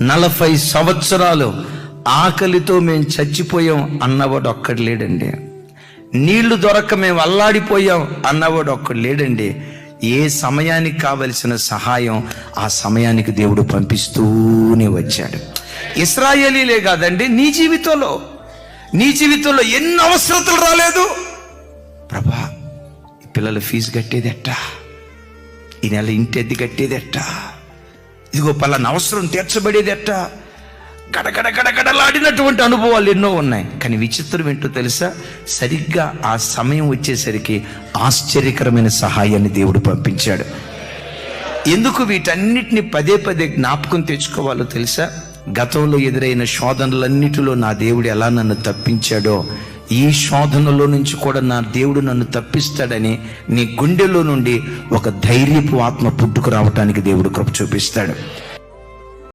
40 సంవత్సరాలు ఆకలితో మేము చచ్చిపోయాం అన్నవాడు ఒక్కడు లేడండి. నీళ్లు దొరక్క మేము అల్లాడిపోయాం అన్నవాడు ఒక్కడు లేడండి. ఏ సమయానికి కావలసిన సహాయం ఆ సమయానికి దేవుడు పంపిస్తూనే వచ్చాడు. ఇశ్రాయేలీలే కాదండి, నీ జీవితంలో ఎన్ని అవసరతలు రాలేదు. ప్రభా, పిల్లల ఫీజు కట్టేది ఎట్టా, ఈ నెల ఇంటి అద్దె కట్టేది ఎట్టా, ఇదిగో పలానా అవసరం తీర్చబడేది ఎట్టా, గడగడగడగడలాడినటువంటి అనుభవాలు ఎన్నో ఉన్నాయి. కానీ విచిత్రం ఏంటో తెలుసా? సరిగ్గా ఆ సమయం వచ్చేసరికి ఆశ్చర్యకరమైన సహాయాన్ని దేవుడు పంపించాడు. ఎందుకు వీటన్నిటిని పదే పదే జ్ఞాపకం తెచ్చుకోవాలో తెలుసా? గతంలో ఎదురైన శోధనలన్నిటిలో నా దేవుడు ఎలా నన్ను తప్పించాడో, ఈ శోధనలో నుంచి కూడా నా దేవుడు నన్ను తప్పిస్తాడని నీ గుండెలో నుండి ఒక ధైర్యపు ఆత్మ పుట్టుకు రావటానికి దేవుడు కృప చూపిస్తాడు.